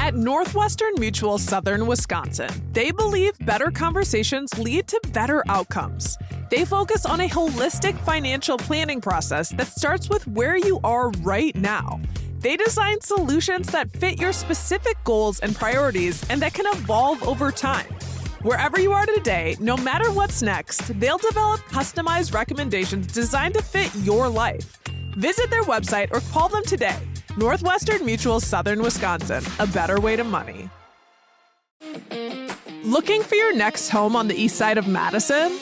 At Northwestern Mutual Southern Wisconsin, they believe better conversations lead to better outcomes. They focus on a holistic financial planning process that starts with where you are right now. They design solutions that fit your specific goals and priorities and that can evolve over time. Wherever you are today, no matter what's next, they'll develop customized recommendations designed to fit your life. Visit their website or call them today. Northwestern Mutual Southern Wisconsin, a better way to money. Looking for your next home on the east side of Madison?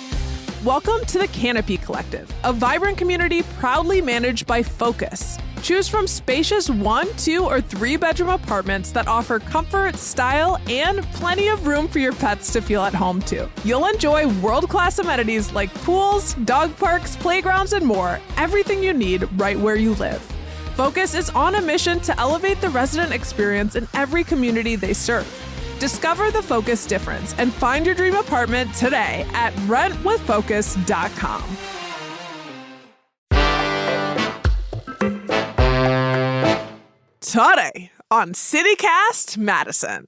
Welcome to the Canopy Collective, a vibrant community proudly managed by Focus. Choose from spacious 1, 2, or 3-bedroom apartments that offer comfort, style, and plenty of room for your pets to feel at home too. You'll enjoy world-class amenities like pools, dog parks, playgrounds, and more, everything you need right where you live. Focus is on a mission to elevate the resident experience in every community they serve. Discover the Focus difference and find your dream apartment today at rentwithfocus.com. Today on CityCast Madison.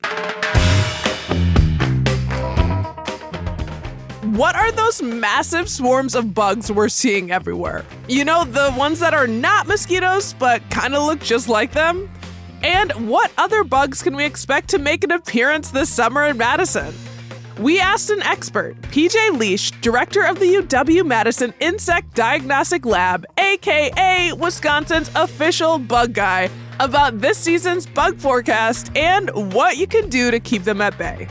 What are those massive swarms of bugs we're seeing everywhere? You know, the ones that are not mosquitoes, but kind of look just like them? And what other bugs can we expect to make an appearance this summer in Madison? We asked an expert, PJ Leash, director of the UW-Madison Insect Diagnostic Lab, aka Wisconsin's official bug guy, about this season's bug forecast and what you can do to keep them at bay.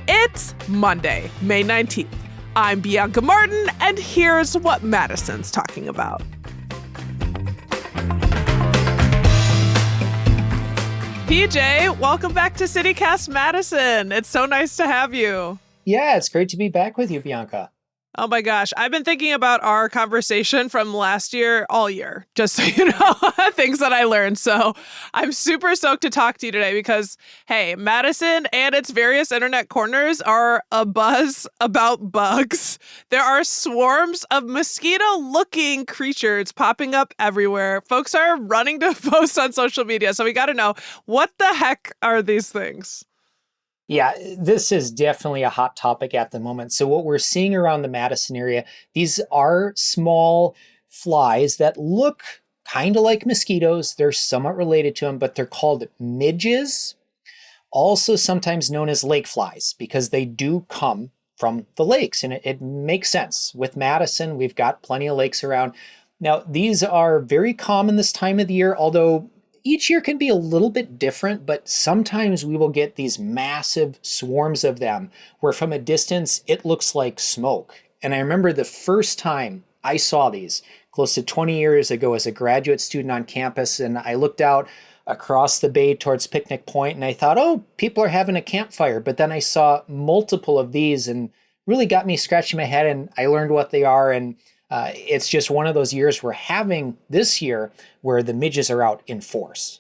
It's Monday, May 19th. I'm Bianca Martin, and here's what Madison's talking about. PJ, welcome back to CityCast Madison. It's so nice to have you. Yeah, it's great to be back with you, Bianca. Oh my gosh, I've been thinking about our conversation from last year all year, just so you know, things that I learned. So I'm super stoked to talk to you today because, hey, Madison and its various internet corners are abuzz about bugs. There are swarms of mosquito-looking creatures popping up everywhere. Folks are running to post on social media, so we got to know, what the heck are these things? Yeah, this is definitely a hot topic at the moment. So what we're seeing around the Madison area, these are small flies that look kind of like mosquitoes. They're somewhat related to them, but they're called midges, also sometimes known as lake flies, because they do come from the lakes. And it makes sense. With Madison, we've got plenty of lakes around. Now, these are very common this time of the year, although each year can be a little bit different, but sometimes we will get these massive swarms of them where from a distance it looks like smoke. And I remember the first time I saw these close to 20 years ago as a graduate student on campus, and I looked out across the bay towards Picnic Point and I thought, oh, people are having a campfire. But then I saw multiple of these and really got me scratching my head, and I learned what they are. And it's just one of those years we're having this year where the midges are out in force.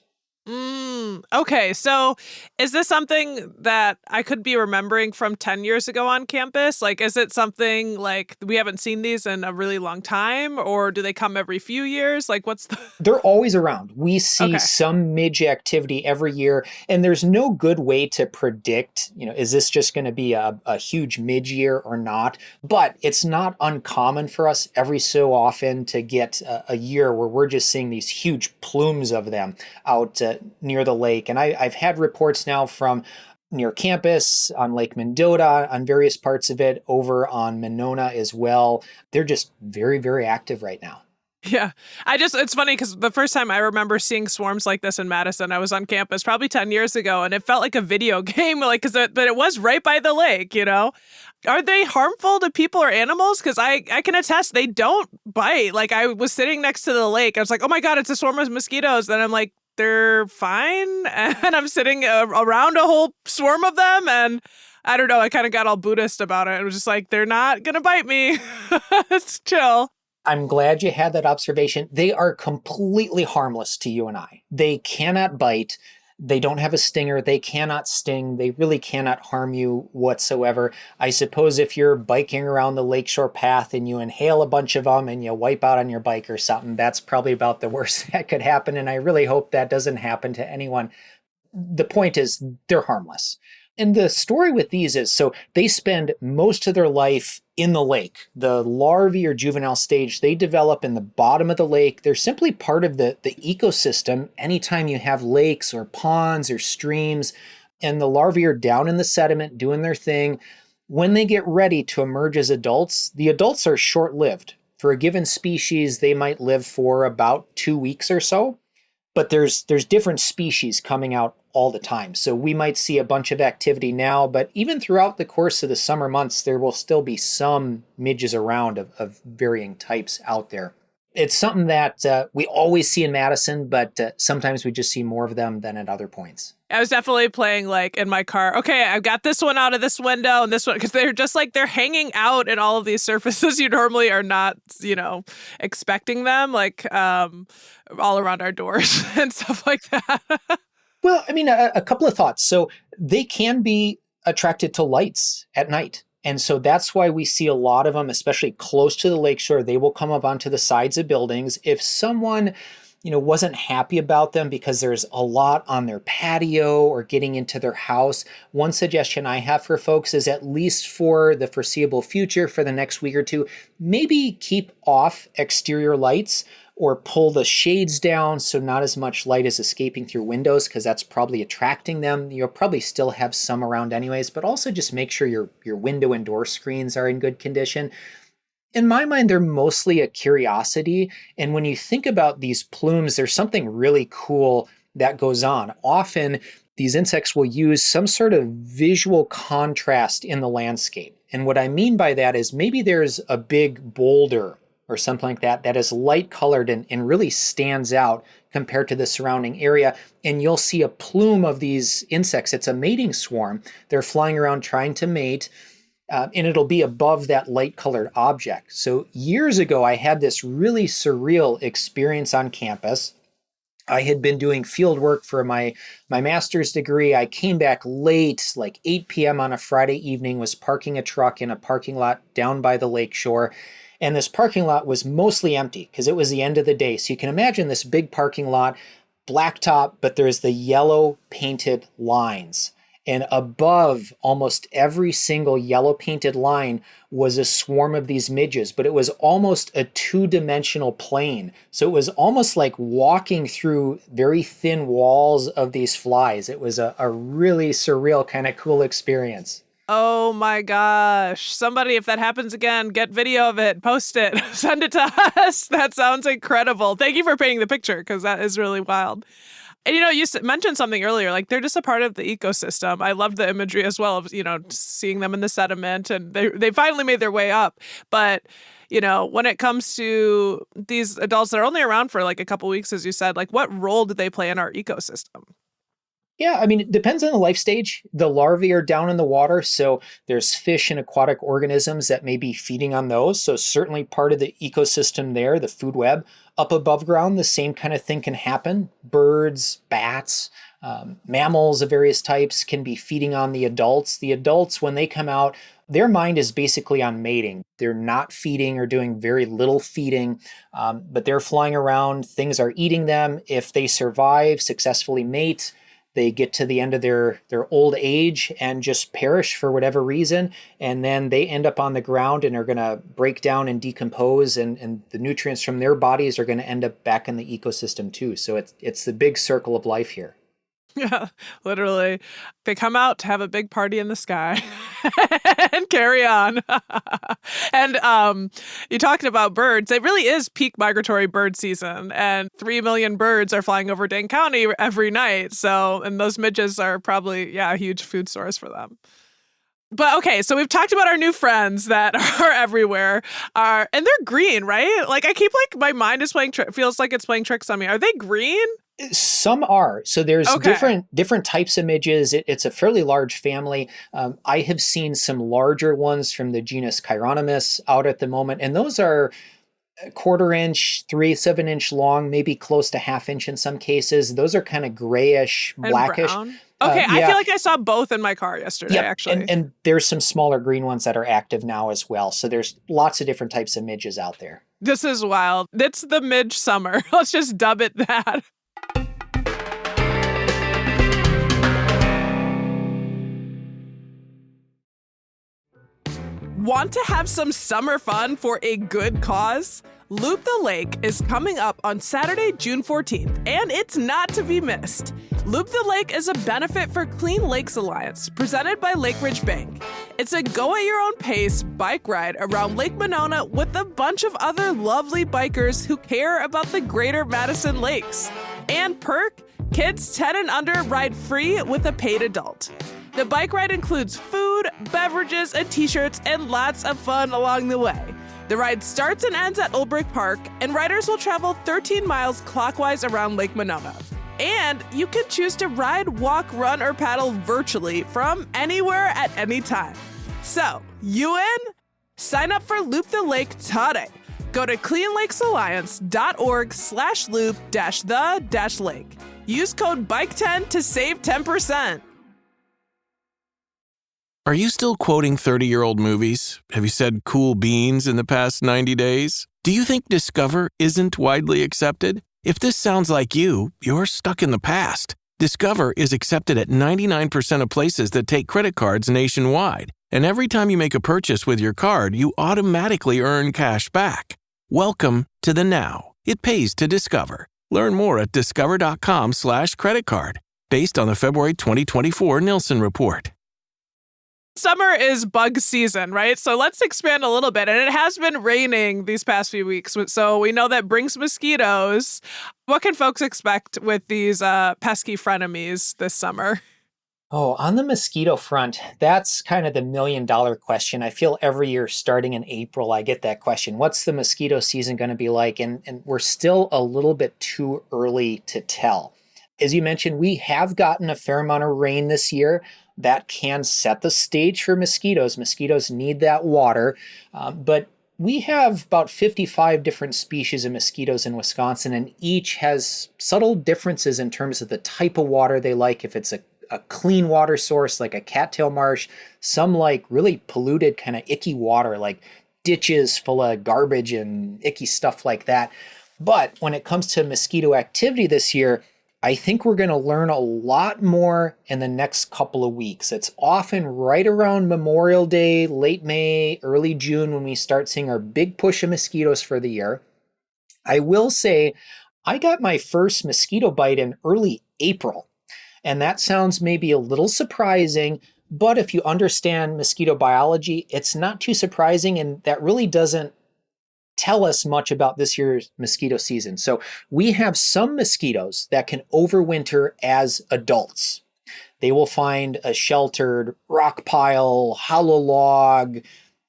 Okay, so is this something that I could be remembering from 10 years ago on campus? Like, is it something like we haven't seen these in a really long time, or do they come every few years? Like, what's the... They're always around. We see some midge activity every year, and there's no good way to predict, is this just going to be a huge midge year or not? But it's not uncommon for us every so often to get a year where we're just seeing these huge plumes of them out near the lake. And I've had reports now from near campus, on Lake Mendota, on various parts of it, over on Monona as well. They're just very, very active right now. Yeah. It's funny because the first time I remember seeing swarms like this in Madison, I was on campus probably 10 years ago, and it felt like a video game, but it was right by the lake, Are they harmful to people or animals? Because I can attest they don't bite. Like, I was sitting next to the lake. I was like, oh my God, it's a swarm of mosquitoes. Then I'm like, they're fine. And I'm sitting around a whole swarm of them. And I don't know, I kind of got all Buddhist about it. It was just like, they're not going to bite me. It's chill. I'm glad you had that observation. They are completely harmless to you and I. They cannot bite. They don't have a stinger. They cannot sting. They really cannot harm you whatsoever. I suppose if you're biking around the lakeshore path and you inhale a bunch of them and you wipe out on your bike or something, that's probably about the worst that could happen. And I really hope that doesn't happen to anyone. the point is they're harmless. And the story with these is, so they spend most of their life in the lake. The larvae or juvenile stage, they develop in the bottom of the lake. They're simply part of the ecosystem. Anytime you have lakes or ponds or streams, and the larvae are down in the sediment doing their thing, when they get ready to emerge as adults, the adults are short-lived. For a given species, they might live for about 2 weeks or so. But there's different species coming out all the time. So we might see a bunch of activity now, but even throughout the course of the summer months, there will still be some midges around of varying types out there. It's something that we always see in Madison, but sometimes we just see more of them than at other points. I was definitely playing like in my car, okay, I've got this one out of this window and this one, because they're just like, they're hanging out in all of these surfaces you normally are not, expecting them, like all around our doors and stuff like that. Well, I mean, a couple of thoughts. So they can be attracted to lights at night. And so that's why we see a lot of them, especially close to the lakeshore. They will come up onto the sides of buildings. If someone, wasn't happy about them because there's a lot on their patio or getting into their house, one suggestion I have for folks is, at least for the foreseeable future, for the next week or two, maybe keep off exterior lights or pull the shades down so not as much light is escaping through windows, because that's probably attracting them. You'll probably still have some around anyways, but also just make sure your window and door screens are in good condition. In my mind, they're mostly a curiosity. And when you think about these plumes, there's something really cool that goes on. Often, these insects will use some sort of visual contrast in the landscape. And what I mean by that is, maybe there's a big boulder or something like that is light colored and really stands out compared to the surrounding area. And you'll see a plume of these insects. It's a mating swarm. They're flying around trying to mate. And it'll be above that light-colored object. So years ago, I had this really surreal experience on campus. I had been doing field work for my master's degree. I came back late, like 8 p.m. on a Friday evening, was parking a truck in a parking lot down by the lakeshore. And this parking lot was mostly empty because it was the end of the day. So you can imagine this big parking lot, blacktop, but there's the yellow painted lines. And above almost every single yellow painted line was a swarm of these midges, but it was almost a two-dimensional plane. So it was almost like walking through very thin walls of these flies. It was a really surreal, kind of cool experience. Oh my gosh. Somebody, if that happens again, get video of it, post it, send it to us. That sounds incredible. Thank you for painting the picture, because that is really wild. And, you mentioned something earlier, like they're just a part of the ecosystem. I loved the imagery as well of, seeing them in the sediment, and they finally made their way up. But, when it comes to these adults that are only around for like a couple weeks, as you said, like what role do they play in our ecosystem? Yeah, I mean, it depends on the life stage. The larvae are down in the water, so there's fish and aquatic organisms that may be feeding on those. So certainly part of the ecosystem there, the food web. Up above ground, the same kind of thing can happen. Birds, bats, mammals of various types can be feeding on the adults. The adults, when they come out, their mind is basically on mating. They're not feeding or doing very little feeding, but they're flying around. Things are eating them. If they survive, successfully mate, they get to the end of their old age and just perish for whatever reason. And then they end up on the ground and are going to break down and decompose. And the nutrients from their bodies are going to end up back in the ecosystem too. So it's the big circle of life here. Yeah, literally. They come out to have a big party in the sky and carry on. And you talked about birds. It really is peak migratory bird season, and 3 million birds are flying over Dane County every night. So, and those midges are probably, a huge food source for them. But okay, so we've talked about our new friends that are everywhere, and they're green, right? Like I keep my mind is feels like it's playing tricks on me. Are they green? Some are. So there's different types of midges. It's a fairly large family. I have seen some larger ones from the genus Chironomus out at the moment, and those are 1/4 inch, 3/7 inch long, maybe close to 1/2 inch in some cases. Those are kind of grayish, blackish. Brown. Okay, I feel like I saw both in my car yesterday, actually. And there's some smaller green ones that are active now as well. So there's lots of different types of midges out there. This is wild. It's the midge summer. Let's just dub it that. Want to have some summer fun for a good cause? Loop the Lake is coming up on Saturday, June 14th, and it's not to be missed. Loop the Lake is a benefit for Clean Lakes Alliance, presented by Lake Ridge Bank. It's a go-at-your-own-pace bike ride around Lake Monona with a bunch of other lovely bikers who care about the greater Madison Lakes. And perk, kids 10 and under ride free with a paid adult. The bike ride includes food, beverages, and t-shirts, and lots of fun along the way. The ride starts and ends at Old Brick Park, and riders will travel 13 miles clockwise around Lake Monona. And you can choose to ride, walk, run, or paddle virtually from anywhere at any time. So, you in? Sign up for Loop the Lake today. Go to cleanlakesalliance.org/loop-the-lake. Use code BIKE10 to save 10%. Are you still quoting 30-year-old movies? Have you said cool beans in the past 90 days? Do you think Discover isn't widely accepted? If this sounds like you, you're stuck in the past. Discover is accepted at 99% of places that take credit cards nationwide. And every time you make a purchase with your card, you automatically earn cash back. Welcome to the now. It pays to Discover. Learn more at discover.com/creditcard. Based on the February 2024 Nielsen report. Summer is bug season, right? So let's expand a little bit. And it has been raining these past few weeks. So we know that brings mosquitoes. What can folks expect with these pesky frenemies this summer? Oh, on the mosquito front, that's kind of the million-dollar question. I feel every year starting in April, I get that question. What's the mosquito season going to be like? And we're still a little bit too early to tell. As you mentioned, we have gotten a fair amount of rain this year. That can set the stage for mosquitoes. Mosquitoes need that water. But we have about 55 different species of mosquitoes in Wisconsin, and each has subtle differences in terms of the type of water they like. If it's a clean water source like a cattail marsh, some like really polluted kind of icky water like ditches full of garbage and icky stuff like that. But when it comes to mosquito activity this year, I think we're going to learn a lot more in the next couple of weeks. It's often right around Memorial Day, late May, early June when we start seeing our big push of mosquitoes for the year. I will say I got my first mosquito bite in early April, and that sounds maybe a little surprising, but if you understand mosquito biology, it's not too surprising, and that really doesn't tell us much about this year's mosquito season. So we have some mosquitoes that can overwinter as adults. They will find a sheltered rock pile, hollow log,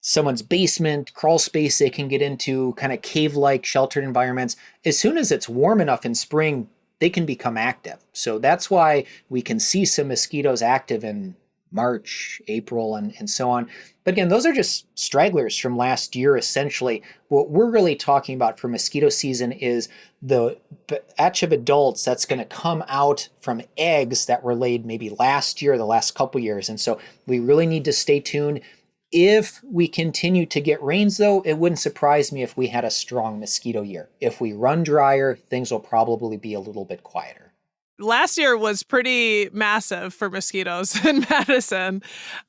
someone's basement, crawl space they can get into, kind of cave-like sheltered environments. As soon as it's warm enough in spring, they can become active. So that's why we can see some mosquitoes active in March, April, and so on. But again, those are just stragglers from last year, essentially. What we're really talking about for mosquito season is the batch of adults that's going to come out from eggs that were laid maybe last year, the last couple years. And so we really need to stay tuned. If we continue to get rains, though, it wouldn't surprise me if we had a strong mosquito year. If we run drier, things will probably be a little bit quieter. Last year was pretty massive for mosquitoes in Madison.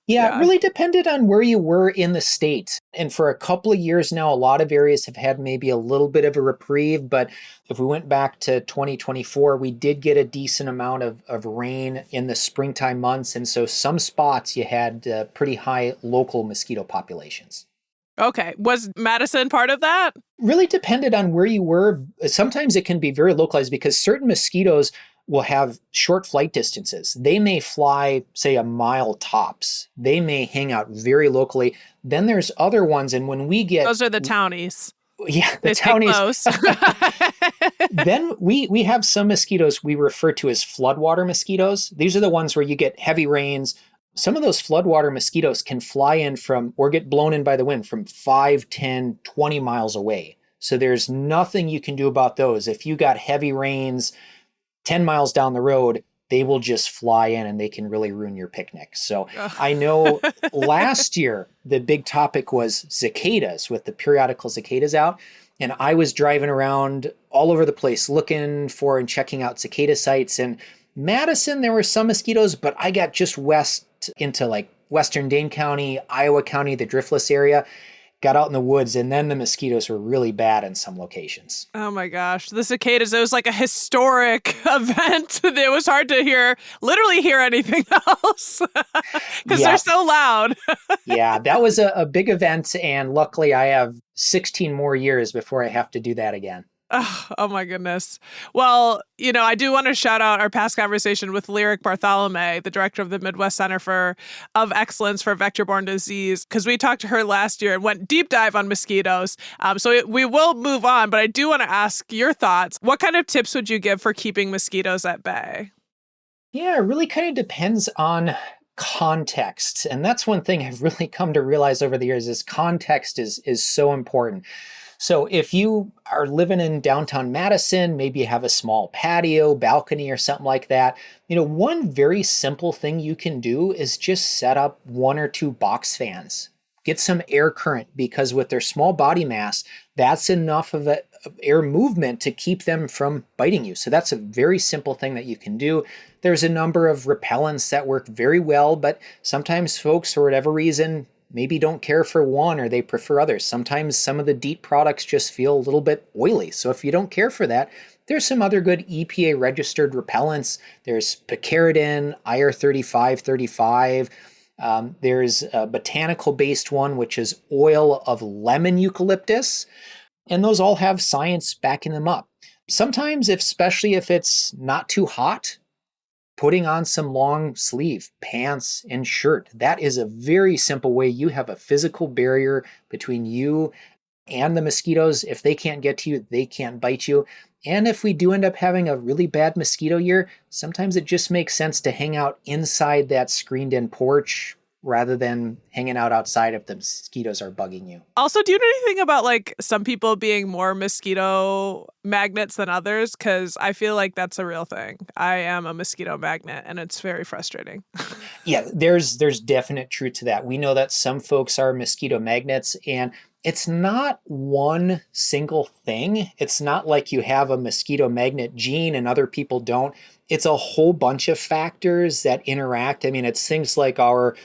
Yeah, it really depended on where you were in the state. And for a couple of years now, a lot of areas have had maybe a little bit of a reprieve. But if we went back to 2024, we did get a decent amount of rain in the springtime months. And so some spots you had pretty high local mosquito populations. Okay. Was Madison part of that? Really depended on where you were. Sometimes it can be very localized because certain mosquitoes will have short flight distances. They may fly, say, a mile tops. They may hang out very locally. Then there's other ones, and when we get... Those are the townies. Yeah, the townies. Then we have some mosquitoes we refer to as floodwater mosquitoes. These are the ones where you get heavy rains. Some of those floodwater mosquitoes can fly in from, or get blown in by the wind from 5, 10, 20 miles away. So there's nothing you can do about those. If you got heavy rains 10 miles down the road, they will just fly in and they can really ruin your picnic. So I know last year, the big topic was cicadas with the periodical cicadas out. And I was driving around all over the place looking for and checking out cicada sites. And Madison, there were some mosquitoes, but I got just west into like Western Dane County, Iowa County, the Driftless area, got out in the woods, and then the mosquitoes were really bad in some locations. Oh my gosh. The cicadas, it was like a historic event. It was hard to literally hear anything else because Yeah, they're so loud. yeah, that was a big event, and luckily I have 16 more years before I have to do that again. Oh my goodness. Well, I do want to shout out our past conversation with Lyric Bartholomew, the director of the Midwest Center of Excellence for Vector-Borne Disease, because we talked to her last year and went deep dive on mosquitoes. We will move on, but I do want to ask your thoughts. What kind of tips would you give for keeping mosquitoes at bay? Yeah, it really kind of depends on context. And that's one thing I've really come to realize over the years is context is so important. So if you are living in downtown Madison, maybe you have a small patio, balcony, or something like that, one very simple thing you can do is just set up 1 or 2 box fans. Get some air current, because with their small body mass, that's enough of air movement to keep them from biting you. So that's a very simple thing that you can do. There's a number of repellents that work very well, but sometimes folks, for whatever reason, maybe don't care for one or they prefer others. Sometimes some of the DEET products just feel a little bit oily. So if you don't care for that, there's some other good EPA registered repellents. There's picaridin, IR3535. There's a botanical based one, which is oil of lemon eucalyptus. And those all have science backing them up. Sometimes, especially if it's not too hot, putting on some long sleeve pants and shirt. That is a very simple way. You have a physical barrier between you and the mosquitoes. If they can't get to you, they can't bite you. And if we do end up having a really bad mosquito year, sometimes it just makes sense to hang out inside that screened in porch rather than hanging out outside if the mosquitoes are bugging you. Also, do you know anything about some people being more mosquito magnets than others? Because I feel like that's a real thing. I am a mosquito magnet, and it's very frustrating. Yeah, there's definite truth to that. We know that some folks are mosquito magnets, and it's not one single thing. It's not like you have a mosquito magnet gene and other people don't. It's a whole bunch of factors that interact. I mean, it's things like our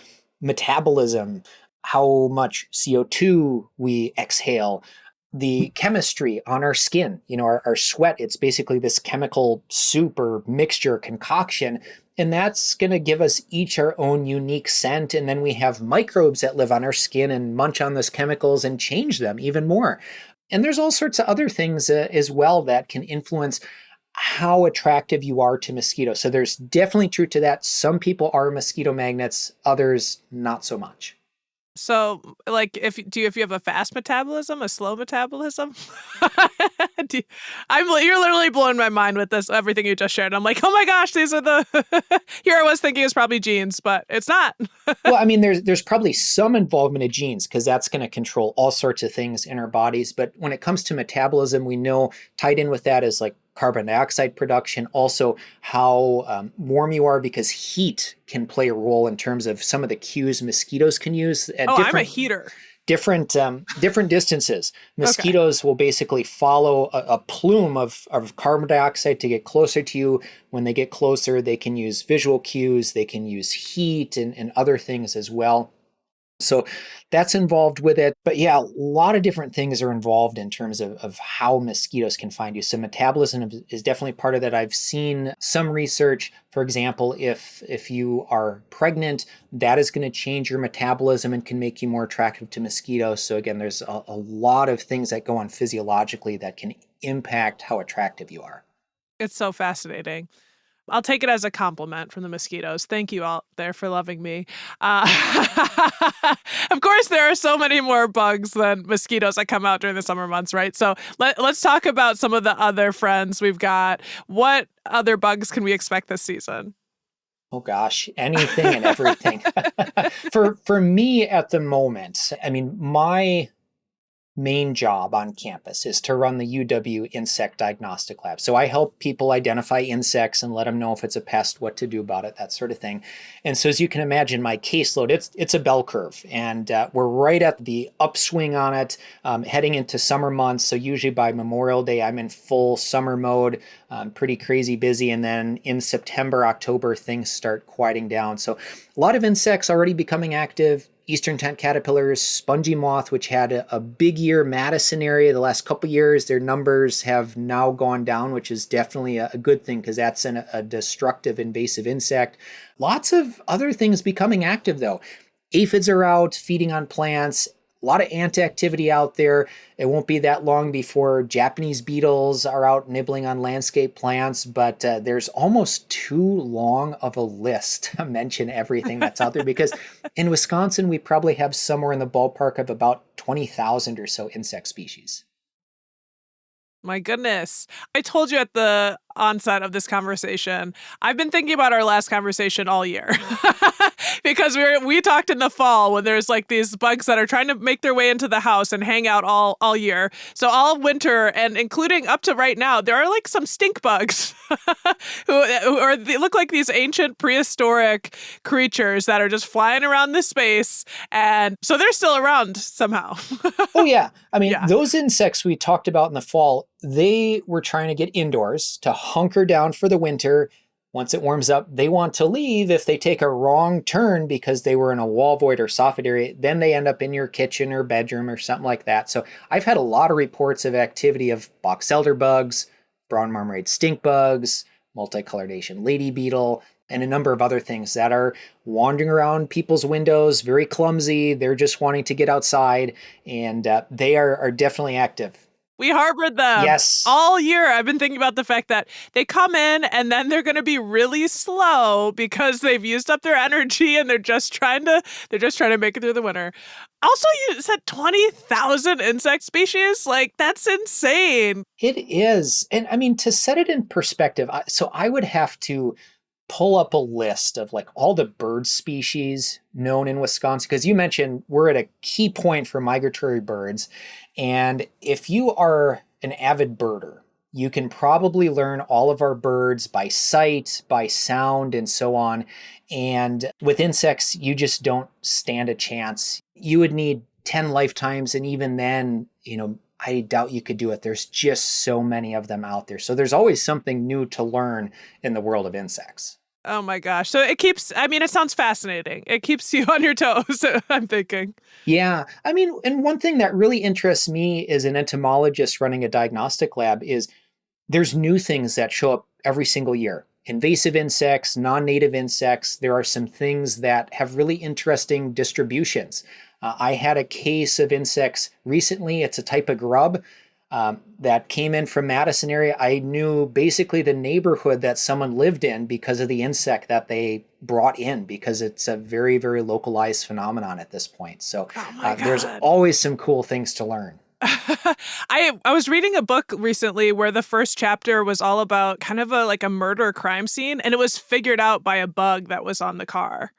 metabolism, how much CO2 we exhale, the chemistry on our skin, our sweat. It's basically this chemical soup or mixture concoction. And that's going to give us each our own unique scent. And then we have microbes that live on our skin and munch on those chemicals and change them even more. And there's all sorts of other things as well that can influence how attractive you are to mosquitoes. So there's definitely truth to that. Some people are mosquito magnets, others not so much. So, if you have a fast metabolism, a slow metabolism? You're literally blowing my mind with everything you just shared. I'm like, oh my gosh, these are here I was thinking it's probably genes, but it's not. Well, I mean, there's probably some involvement of genes because that's going to control all sorts of things in our bodies. But when it comes to metabolism, we know tied in with that is carbon dioxide production, also how warm you are, because heat can play a role in terms of some of the cues mosquitoes can use at I'm a heater. Different distances. Mosquitoes will basically follow a plume of carbon dioxide to get closer to you. When they get closer, they can use visual cues, they can use heat and other things as well. So that's involved with it. But yeah, a lot of different things are involved in terms of how mosquitoes can find you. So metabolism is definitely part of that. I've seen some research, for example, if you are pregnant, that is going to change your metabolism and can make you more attractive to mosquitoes. So again, there's a lot of things that go on physiologically that can impact how attractive you are. It's so fascinating. I'll take it as a compliment from the mosquitoes. Thank you out there for loving me. Of course, there are so many more bugs than mosquitoes that come out during the summer months, right? So let's talk about some of the other friends we've got. What other bugs can we expect this season? Oh gosh, anything and everything. For me at the moment, I mean, my main job on campus is to run the UW Insect Diagnostic Lab. So I help people identify insects and let them know if it's a pest, what to do about it, that sort of thing. And so as you can imagine, my caseload, it's a bell curve. And we're right at the upswing on it, heading into summer months. So usually by Memorial Day, I'm in full summer mode, pretty crazy busy. And then in September, October, things start quieting down. So a lot of insects already becoming active. Eastern tent caterpillars, spongy moth, which had a big year. Madison area the last couple years, their numbers have now gone down, which is definitely a good thing because that's a destructive invasive insect. Lots of other things becoming active though. Aphids are out feeding on plants. A lot of ant activity out there. It won't be that long before Japanese beetles are out nibbling on landscape plants, but there's almost too long of a list to mention everything that's out there because in Wisconsin, we probably have somewhere in the ballpark of about 20,000 or so insect species. My goodness. I told you at the onset of this conversation, I've been thinking about our last conversation all year because we talked in the fall when there's like these bugs that are trying to make their way into the house and hang out all year. So all winter and including up to right now, there are like some stink bugs they look like these ancient prehistoric creatures that are just flying around this space. And so they're still around somehow. Oh, yeah. I mean, Yeah. those insects we talked about in the fall, they were trying to get indoors to hunker down for the winter. Once it warms up, they want to leave. If they take a wrong turn because they were in a wall void or soffit area, then they end up in your kitchen or bedroom or something like that. So I've had a lot of reports of activity of box elder bugs, brown marmorated stink bugs, multicolored Asian lady beetle, and a number of other things that are wandering around people's windows, very clumsy. They're just wanting to get outside, and they are definitely active. We harbored them Yes. all year. I've been thinking about the fact that they come in and then they're going to be really slow because they've used up their energy and they're just trying to make it through the winter. Also, you said 20,000 insect species. Like, that's insane. It is. And I mean, to set it in perspective, so I would have to pull up a list of like all the bird species known in Wisconsin, because you mentioned we're at a key point for migratory birds. And if you are an avid birder, you can probably learn all of our birds by sight, by sound, and so on. And with insects, you just don't stand a chance. You would need 10 lifetimes. And even then, I doubt you could do it. There's just so many of them out there. So there's always something new to learn in the world of insects. Oh my gosh. So it sounds fascinating. It keeps you on your toes, I'm thinking. Yeah. I mean, and one thing that really interests me as an entomologist running a diagnostic lab is there's new things that show up every single year. Invasive insects, non-native insects. There are some things that have really interesting distributions. I had a case of insects recently. It's a type of grub that came in from Madison area. I knew basically the neighborhood that someone lived in because of the insect that they brought in, because it's a very, very localized phenomenon at this point. So there's always some cool things to learn. I was reading a book recently where the first chapter was all about kind of a murder crime scene, and it was figured out by a bug that was on the car.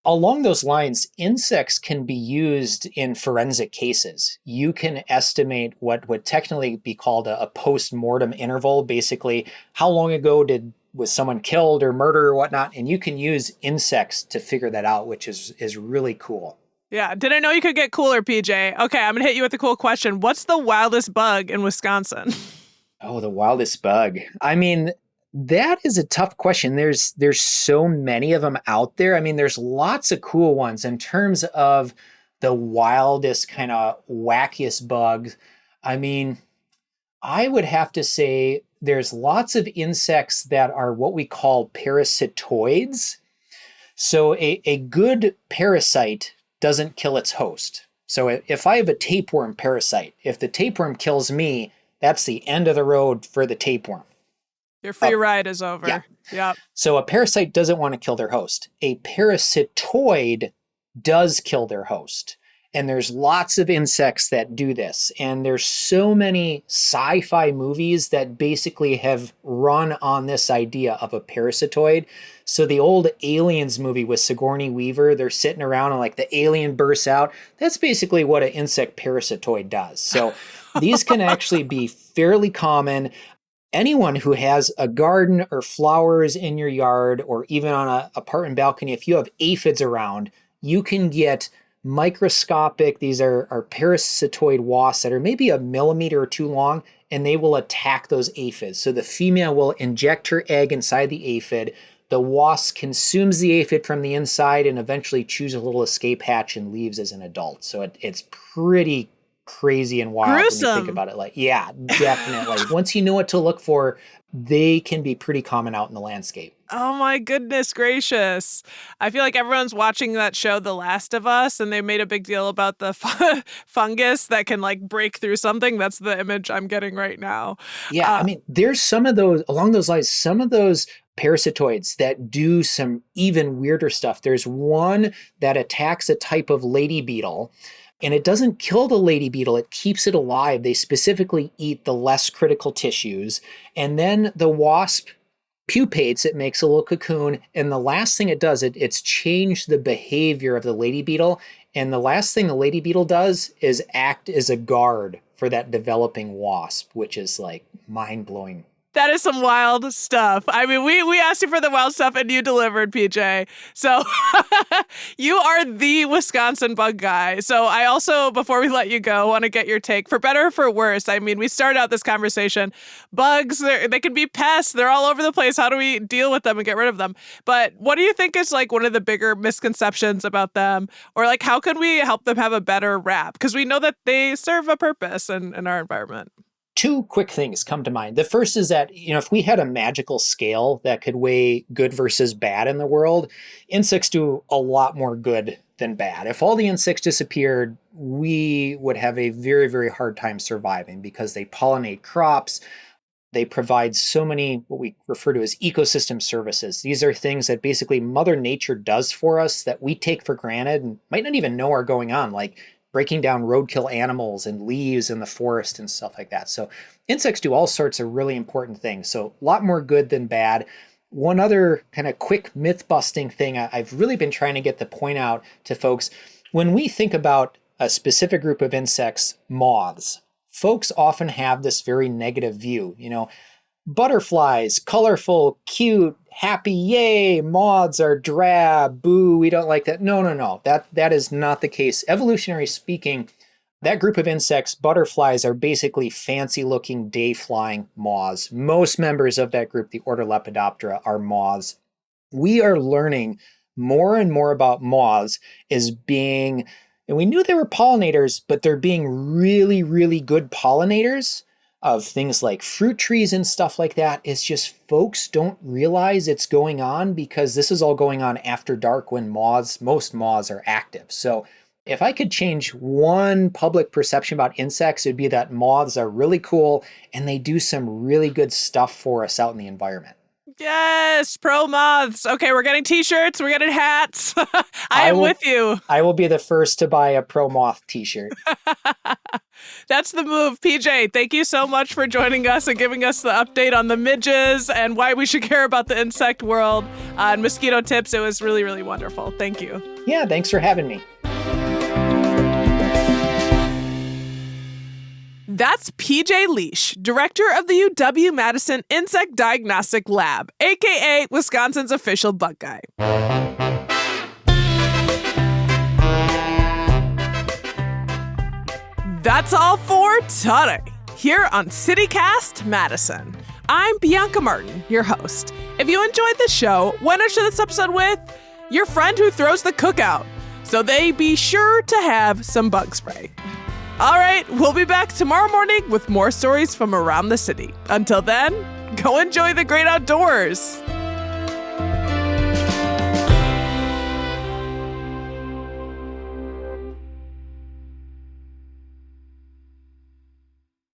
Along those lines, insects can be used in forensic cases. You can estimate what would technically be called a post-mortem interval, basically how long ago was someone killed or murdered or whatnot, and you can use insects to figure that out, which is really cool. Yeah, didn't know you could get cooler, PJ. Okay, I'm going to hit you with a cool question. What's the wildest bug in Wisconsin? Oh, the wildest bug. I mean, that is a tough question. There's so many of them out there. I mean, there's lots of cool ones in terms of the wildest kind of wackiest bugs. I mean, I would have to say there's lots of insects that are what we call parasitoids. So a good parasite doesn't kill its host. So if I have a tapeworm parasite, if the tapeworm kills me, that's the end of the road for the tapeworm. Your free ride is over. Yeah. Yep. So a parasite doesn't want to kill their host. A parasitoid does kill their host. And there's lots of insects that do this. And there's so many sci-fi movies that basically have run on this idea of a parasitoid. So the old Aliens movie with Sigourney Weaver, they're sitting around and like the alien bursts out. That's basically what an insect parasitoid does. So these can actually be fairly common. Anyone who has a garden or flowers in your yard, or even on an apartment balcony, if you have aphids around, you can get microscopic, these are parasitoid wasps that are maybe a millimeter or two long, and they will attack those aphids. So the female will inject her egg inside the aphid. The wasp consumes the aphid from the inside and eventually chews a little escape hatch and leaves as an adult. So it's pretty crazy and wild Gruesome. when you think about it. Like, yeah, definitely. Once you know what to look for, they can be pretty common out in the landscape. Oh my goodness gracious. I feel like everyone's watching that show, The Last of Us, and they made a big deal about the fungus that can like break through something. That's the image I'm getting right now. Yeah, I mean, there's some of those, along those lines, some of those parasitoids that do some even weirder stuff. There's one that attacks a type of lady beetle. And it doesn't kill the lady beetle, it keeps it alive. They specifically eat the less critical tissues. And then the wasp pupates, it makes a little cocoon. And the last thing it does, it's changed the behavior of the lady beetle. And the last thing the lady beetle does is act as a guard for that developing wasp, which is like mind-blowing. That is some wild stuff. I mean, we asked you for the wild stuff and you delivered, PJ. So you are the Wisconsin bug guy. So I also, before we let you go, want to get your take, for better or for worse. I mean, we started out this conversation. Bugs, they can be pests. They're all over the place. How do we deal with them and get rid of them? But what do you think is like one of the bigger misconceptions about them? Or like, how can we help them have a better rap? Because we know that they serve a purpose in our environment. Two quick things come to mind. The first is that, if we had a magical scale that could weigh good versus bad in the world, insects do a lot more good than bad. If all the insects disappeared, we would have a very, very hard time surviving because they pollinate crops. They provide so many, what we refer to as ecosystem services. These are things that basically Mother Nature does for us that we take for granted and might not even know are going on, like breaking down roadkill animals and leaves in the forest and stuff like that. So insects do all sorts of really important things. So a lot more good than bad. One other kind of quick myth-busting thing I've really been trying to get to point out to folks, when we think about a specific group of insects, moths, folks often have this very negative view. Butterflies, colorful, cute, happy, yay, moths are drab, boo, we don't like that. No. That is not the case. Evolutionary speaking, that group of insects, butterflies, are basically fancy-looking day-flying moths. Most members of that group, the order Lepidoptera, are moths. We are learning more and more about moths as being, and we knew they were pollinators, but they're being really, really good pollinators of things like fruit trees and stuff like that. It's just folks don't realize it's going on because this is all going on after dark when most moths are active. So if I could change one public perception about insects, it'd be that moths are really cool and they do some really good stuff for us out in the environment. Yes, pro moths. Okay, we're getting t-shirts, we're getting hats. I am with you. I will be the first to buy a pro moth t-shirt. That's the move. PJ, thank you so much for joining us and giving us the update on the midges and why we should care about the insect world and mosquito tips. It was really, really wonderful. Thank you. Yeah, thanks for having me. That's PJ Leash, director of the UW-Madison Insect Diagnostic Lab, aka Wisconsin's official bug guy. That's all for today, here on CityCast Madison. I'm Bianca Martin, your host. If you enjoyed the show, why not share this episode with your friend who throws the cookout, so they be sure to have some bug spray. All right, we'll be back tomorrow morning with more stories from around the city. Until then, go enjoy the great outdoors.